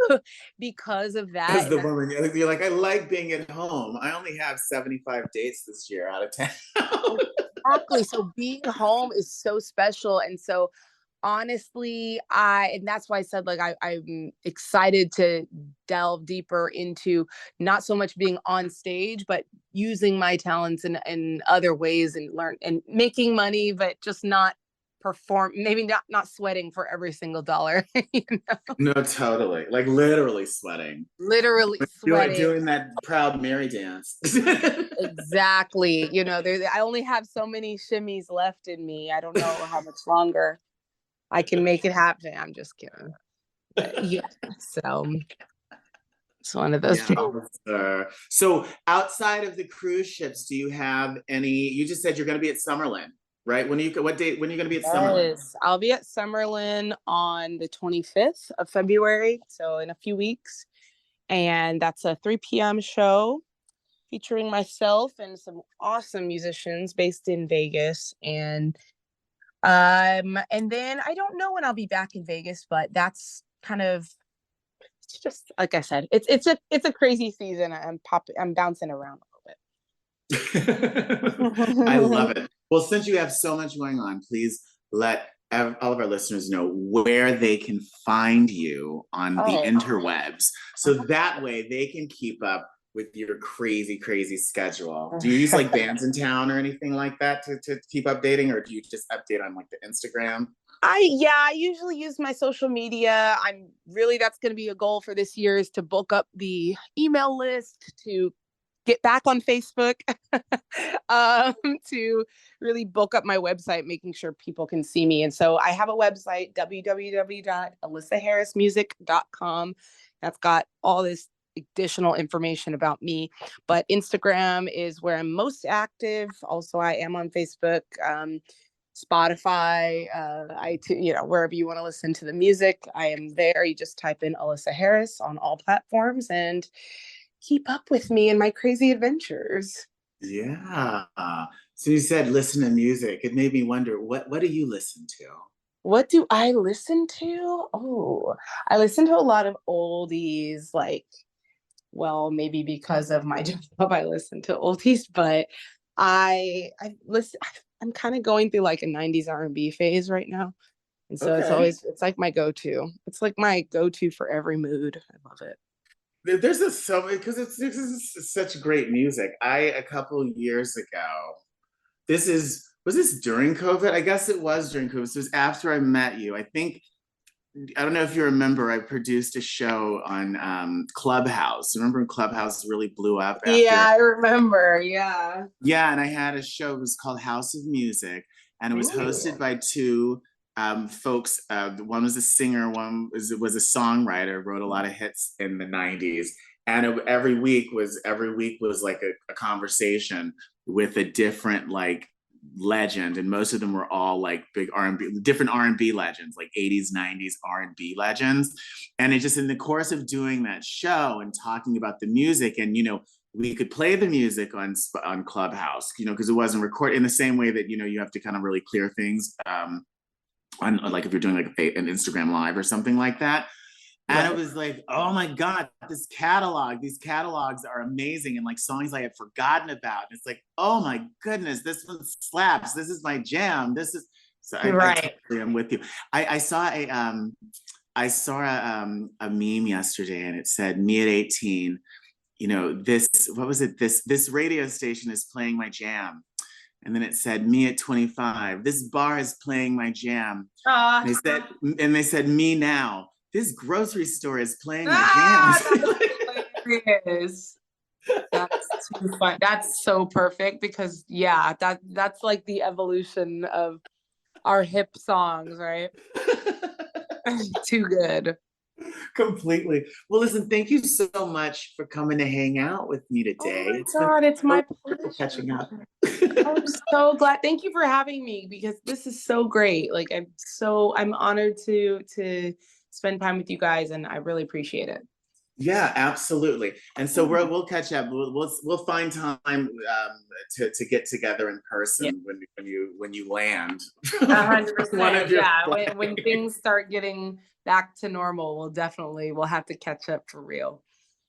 Speaker 2: because of that,
Speaker 1: as the woman, you're like, I like being at home. I only have 75 dates this year out of 10.
Speaker 2: Exactly. So being home is so special. And so honestly, and that's why I said, like, I'm excited to delve deeper into not so much being on stage, but using my talents in other ways and learn and making money, but just not maybe not sweating for every single dollar.
Speaker 1: No, totally. Like literally sweating.
Speaker 2: Literally sweating.
Speaker 1: Doing that Proud Mary dance.
Speaker 2: Exactly. I only have so many shimmies left in me. I don't know how much longer I can make it happen. I'm just kidding. So it's one of those things.
Speaker 1: So outside of the cruise ships, do you have any? You just said you're going to be at Summerlin. Right? What date? When are you going to be at Summerlin?
Speaker 2: I'll be at Summerlin on the 25th of February, so in a few weeks. And that's a 3 p.m. show featuring myself and some awesome musicians based in Vegas. And And then I don't know when I'll be back in Vegas, but that's kind of, it's just like I said, it's a crazy season. I'm bouncing around a
Speaker 1: I love
Speaker 2: little bit.
Speaker 1: it. Well, since you have so much going on, please let all of our listeners know where they can find you on the
Speaker 2: Oh,
Speaker 1: interwebs. So that way they can keep up with your crazy, crazy schedule. Do you use like bands in town or anything like that to keep updating, or do you just update on like the Instagram?
Speaker 2: I usually use my social media. That's going to be a goal for this year, is to bulk up the email list, to get back on Facebook, to really bulk up my website, making sure people can see me. And so I have a website, www.alyssaharrismusic.com. That's got all this additional information about me. But Instagram is where I'm most active. Also, I am on Facebook, Spotify, wherever you want to listen to the music, I am there. You just type in Alyssa Harris on all platforms and keep up with me and my crazy adventures.
Speaker 1: Yeah. So you said listen to music. It made me wonder, what do you listen to?
Speaker 2: What do I listen to? Oh, I listen to a lot of oldies, maybe because of my job, I listen to oldies, but I'm kind of going through like a 90s R&B phase right now. And so it's like my go-to. It's like my go-to for every mood. I love it.
Speaker 1: There's so many, because this is such great music. A couple years ago, was this during COVID? I guess it was during COVID. So it was after I met you. I don't know if you remember, I produced a show on Clubhouse. Remember when Clubhouse really blew up after?
Speaker 2: Yeah, I remember. Yeah.
Speaker 1: Yeah, and I had a show, it was called House of Music, and it was hosted by two folks. One was a singer, one was a songwriter, wrote a lot of hits in the 90s. And every week was like a conversation with a different like legend, and most of them were all like big R&B, different R&B legends, like 80s, 90s R&B legends. And it just, in the course of doing that show and talking about the music, and we could play the music on Clubhouse, because it wasn't recorded in the same way that you have to kind of really clear things on, like, if you're doing like an Instagram live or something like that. And it was like, oh my God, these catalogs are amazing. And like songs I had forgotten about. And it's like, oh my goodness, this one slaps. This is my jam. I totally am with you. I saw a meme yesterday, and it said, me at 18, this radio station is playing my jam. And then it said, me at 25, this bar is playing my jam. They said, me now, this grocery store is playing my
Speaker 2: jams. That's too fun. That's so perfect, because that's like the evolution of our hip songs, right? Too good.
Speaker 1: Completely. Well, listen, thank you so much for coming to hang out with me today.
Speaker 2: Oh my God, it's my pleasure.
Speaker 1: Catching up.
Speaker 2: I'm so glad. Thank you for having me, because this is so great. Like, I'm honored to spend time with you guys, and I really appreciate it.
Speaker 1: Yeah, absolutely. And so we'll catch up. We'll find time to get together in person when you land.
Speaker 2: 100%. Yeah, when things start getting back to normal, we'll have to catch up for real.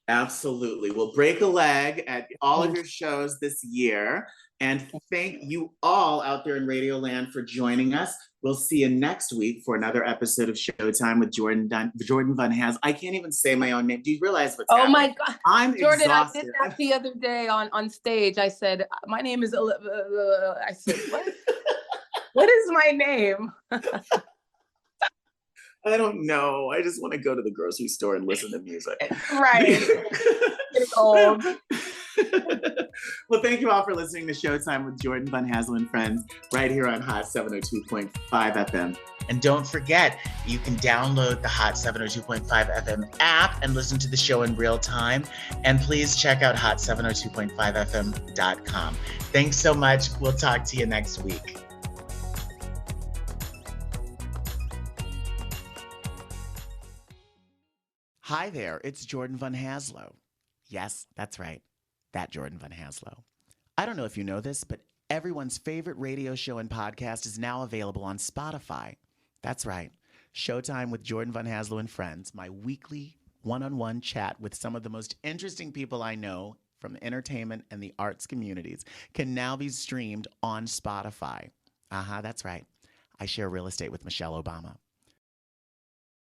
Speaker 1: Absolutely. We'll break a leg at all of your shows this year. And thank you all out there in Radio Land for joining us. We'll see you next week for another episode of Showtime with Jordan Van Has. I can't even say my own name. Do you realize what's happening?
Speaker 2: My God.
Speaker 1: I'm
Speaker 2: Jordan,
Speaker 1: exhausted.
Speaker 2: I did that the other day on stage. I said, my name is I said, what? What is my name?
Speaker 1: I don't know. I just want to go to the grocery store and listen to music.
Speaker 2: Right. It's old.
Speaker 1: Well, thank you all for listening to Showtime with Jordan Van Hassel and Friends right here on Hot 702.5 FM. And don't forget, you can download the Hot 702.5 FM app and listen to the show in real time. And please check out hot702.5fm.com. Thanks so much. We'll talk to you next week. Hi there, it's Jordan Van Haslo. Yes, that's right, that Jordan Van Haslo. I don't know if you know this, but Everyone's favorite radio show and podcast is now available on Spotify. That's right. Showtime with Jordan Von Haslo and Friends, my weekly one-on-one chat with some of the most interesting people I know from the entertainment and the arts communities, can now be streamed on Spotify. That's right. I share real estate with Michelle Obama.